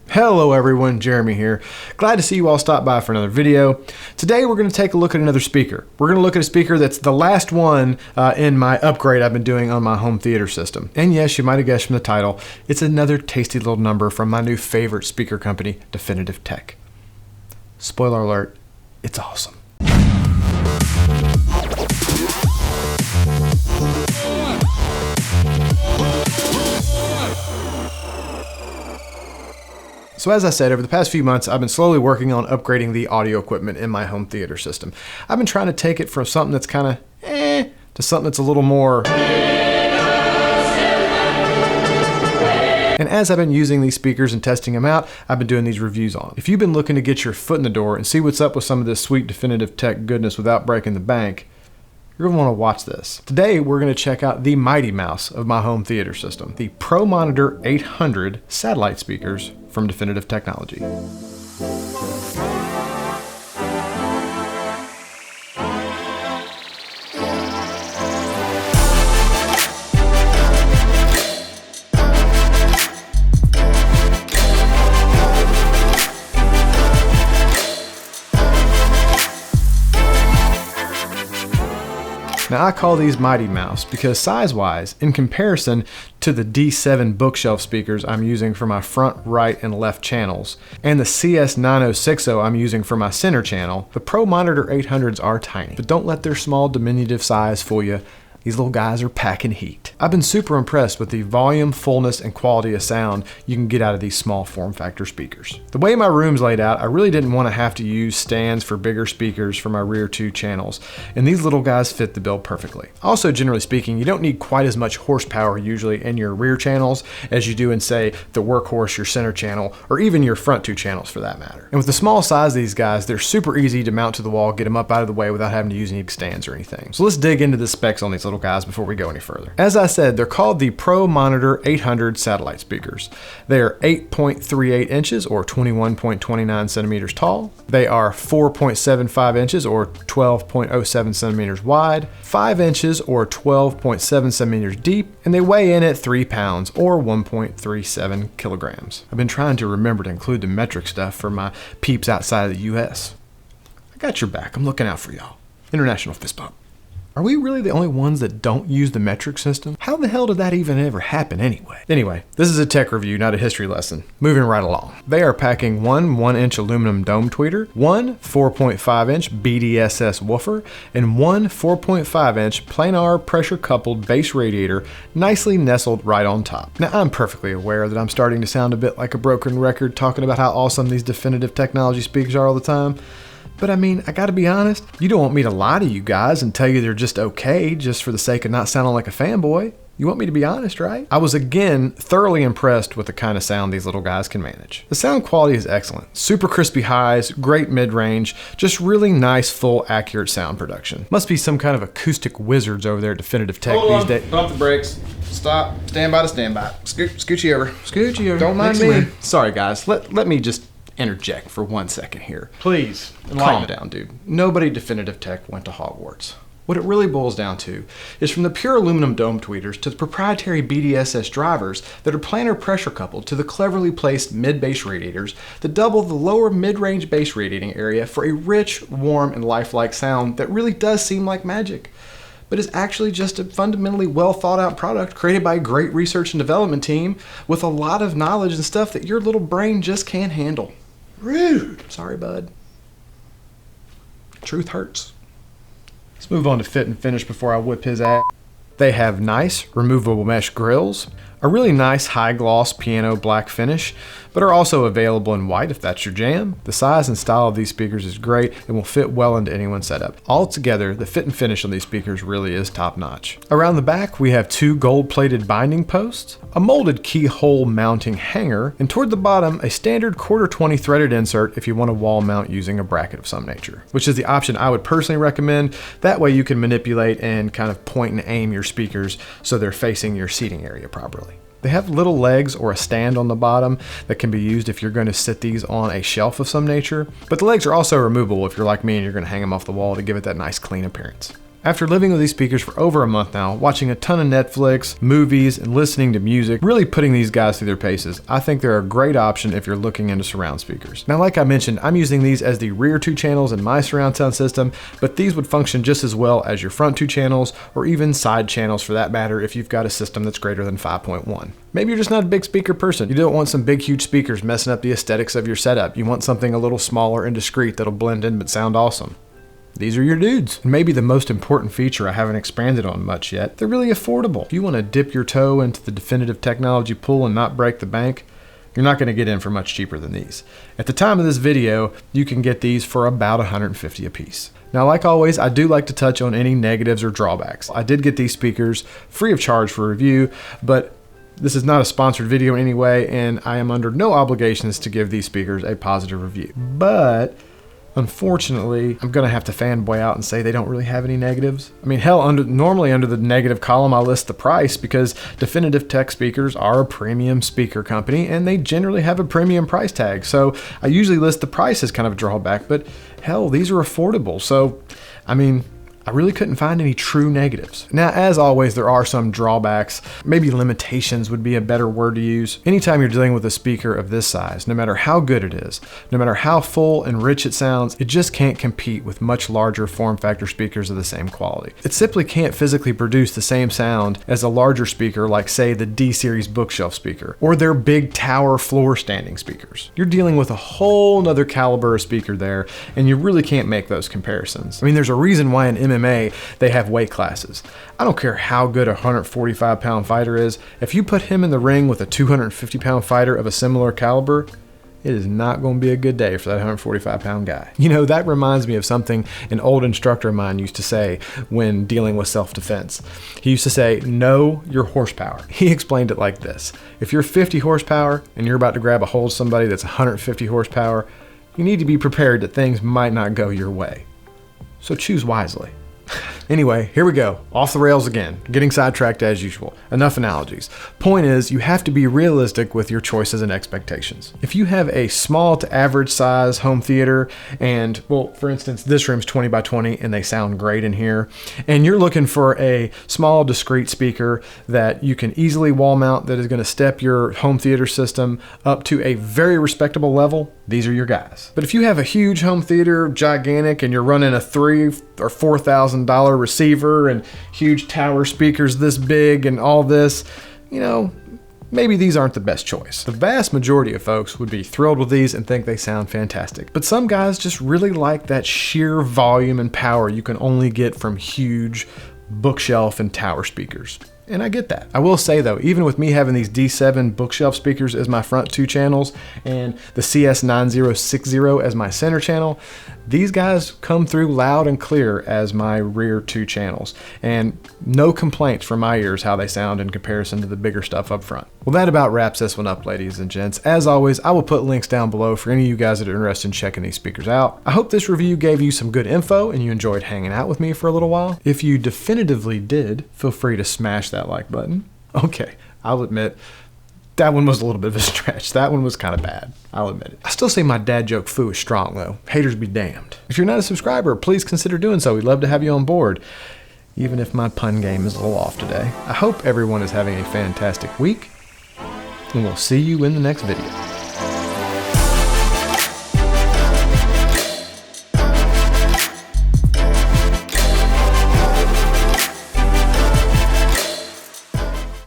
Hello everyone, Jeremy here. Glad to see you all stop by for another video. Today we're going to take a look at another speaker. We're going to look at a speaker that's the last one in my upgrade I've been doing on my home theater system. And yes, you might have guessed from the title, it's another tasty little number from my new favorite speaker company, Definitive Tech. Spoiler alert, it's awesome. So as I said, over the past few months, I've been slowly working on upgrading the audio equipment in my home theater system. I've been trying to take it from something that's kind of to something that's a little more. And as I've been using these speakers and testing them out, I've been doing these reviews on. If you've been looking to get your foot in the door and see what's up with some of this sweet Definitive Tech goodness without breaking the bank, you're going to want to watch this. Today, we're going to check out the mighty mouse of my home theater system, the ProMonitor 800 satellite speakers from Definitive Technology. Now I call these Mighty Mouse because size-wise, in comparison to the D7 bookshelf speakers I'm using for my front, right, and left channels, and the CS9060 I'm using for my center channel, the ProMonitor 800s are tiny. But don't let their small diminutive size fool you. These little guys are packing heat. I've been super impressed with the volume, fullness, and quality of sound you can get out of these small form factor speakers. The way my room's laid out, I really didn't want to have to use stands for bigger speakers for my rear two channels, and these little guys fit the bill perfectly. Also, generally speaking, you don't need quite as much horsepower usually in your rear channels as you do in, say, the workhorse, your center channel, or even your front two channels for that matter. And with the small size of these guys, they're super easy to mount to the wall, get them up out of the way without having to use any stands or anything. So let's dig into the specs on these little guys before we go any further. As I said, they're called the ProMonitor 800 satellite speakers. They are 8.38 inches or 21.29 centimeters tall. They are 4.75 inches or 12.07 centimeters wide, 5 inches or 12.7 centimeters deep, and they weigh in at 3 pounds or 1.37 kilograms. I've been trying to remember to include the metric stuff for my peeps outside of the US. I got your back. I'm looking out for y'all. International fist bump. Are we really the only ones that don't use the metric system? How the hell did that even ever happen anyway? Anyway, this is a tech review, not a history lesson. Moving right along. They are packing one 1-inch aluminum dome tweeter, one 4.5-inch BDSS woofer, and one 4.5-inch planar pressure-coupled base radiator nicely nestled right on top. Now, I'm perfectly aware that I'm starting to sound a bit like a broken record talking about how awesome these Definitive Technology speakers are all the time. But I mean, I gotta be honest, you don't want me to lie to you guys and tell you they're just okay just for the sake of not sounding like a fanboy. You want me to be honest, right? I was again thoroughly impressed with the kind of sound these little guys can manage. The sound quality is excellent. Super crispy highs, great mid-range, just really nice, full, accurate sound production. Must be some kind of acoustic wizards over there at Definitive Tech these days. Pump the brakes. Stop. Stand by to stand by. Scoochie over. Scoochie over. Don't mind me. Sorry guys, let me just interject for 1 second here. Please. Calm down, dude. Nobody Definitive Tech went to Hogwarts. What it really boils down to is from the pure aluminum dome tweeters to the proprietary BDSS drivers that are planar pressure coupled to the cleverly placed mid-bass radiators that double the lower mid-range bass radiating area for a rich, warm, and lifelike sound that really does seem like magic, but is actually just a fundamentally well thought out product created by a great research and development team with a lot of knowledge and stuff that your little brain just can't handle. Rude. Sorry, bud. Truth hurts. Let's move on to fit and finish before I whip his ass. They have nice removable mesh grills, a really nice high gloss piano black finish, but are also available in white if that's your jam. The size and style of these speakers is great and will fit well into anyone's setup. Altogether, the fit and finish on these speakers really is top notch. Around the back, we have two gold plated binding posts, a molded keyhole mounting hanger, and toward the bottom, a standard 1/4-20 threaded insert if you want to wall mount using a bracket of some nature, which is the option I would personally recommend. That way you can manipulate and kind of point and aim your speakers so they're facing your seating area properly. They have little legs or a stand on the bottom that can be used if you're going to sit these on a shelf of some nature, but the legs are also removable if you're like me and you're going to hang them off the wall to give it that nice clean appearance. After living with these speakers for over a month now, watching a ton of Netflix, movies, and listening to music, really putting these guys through their paces, I think they're a great option if you're looking into surround speakers. Now, like I mentioned, I'm using these as the rear 2 channels in my surround sound system, but these would function just as well as your front 2 channels or even side channels for that matter if you've got a system that's greater than 5.1. Maybe you're just not a big speaker person. You don't want some big, huge speakers messing up the aesthetics of your setup. You want something a little smaller and discreet that'll blend in but sound awesome. These are your dudes. And maybe the most important feature I haven't expanded on much yet, they're really affordable. If you want to dip your toe into the Definitive Technology pool and not break the bank, you're not going to get in for much cheaper than these. At the time of this video, you can get these for about $150 a piece. Now, like always, I do like to touch on any negatives or drawbacks. I did get these speakers free of charge for review, but this is not a sponsored video in any way, and I am under no obligations to give these speakers a positive review. But unfortunately, I'm gonna have to fanboy out and say they don't really have any negatives. I mean, hell, normally under the negative column, I list the price because Definitive Tech speakers are a premium speaker company and they generally have a premium price tag. So I usually list the price as kind of a drawback, but hell, these are affordable. So, I mean, I really couldn't find any true negatives. Now, as always, there are some drawbacks. Maybe limitations would be a better word to use. Anytime you're dealing with a speaker of this size, no matter how good it is, no matter how full and rich it sounds, it just can't compete with much larger form factor speakers of the same quality. It simply can't physically produce the same sound as a larger speaker like, say, the D-series bookshelf speaker or their big tower floor standing speakers. You're dealing with a whole nother caliber of speaker there, and you really can't make those comparisons. I mean, there's a reason why in MMA they have weight classes. I don't care how good a 145-pound fighter is. If you put him in the ring with a 250-pound fighter of a similar caliber, it is not going to be a good day for that 145-pound guy. You know, that reminds me of something an old instructor of mine used to say when dealing with self-defense. He used to say, know your horsepower. He explained it like this. If you're 50 horsepower and you're about to grab a hold of somebody that's 150 horsepower, you need to be prepared that things might not go your way. So choose wisely. Anyway, here we go. Off the rails again. Getting sidetracked as usual. Enough analogies. Point is, you have to be realistic with your choices and expectations. If you have a small to average size home theater and, well, for instance, this room's 20 by 20 and they sound great in here, and you're looking for a small, discrete speaker that you can easily wall mount that is going to step your home theater system up to a very respectable level, these are your guys. But if you have a huge home theater, gigantic, and you're running a $3,000 or $4,000 receiver and huge tower speakers this big and all this, you know, maybe these aren't the best choice. The vast majority of folks would be thrilled with these and think they sound fantastic. But some guys just really like that sheer volume and power you can only get from huge bookshelf and tower speakers. And I get that. I will say though, even with me having these D7 bookshelf speakers as my front 2 channels and the CS9060 as my center channel, these guys come through loud and clear as my rear 2 channels. And no complaints from my ears how they sound in comparison to the bigger stuff up front. Well, that about wraps this one up, ladies and gents. As always, I will put links down below for any of you guys that are interested in checking these speakers out. I hope this review gave you some good info and you enjoyed hanging out with me for a little while. If you definitively did, feel free to smash that like button. Okay, I'll admit, that one was a little bit of a stretch. That one was kind of bad. I'll admit it. I still say my dad joke foo is strong though. Haters be damned. If you're not a subscriber, please consider doing so. We'd love to have you on board, even if my pun game is a little off today. I hope everyone is having a fantastic week, and we'll see you in the next video.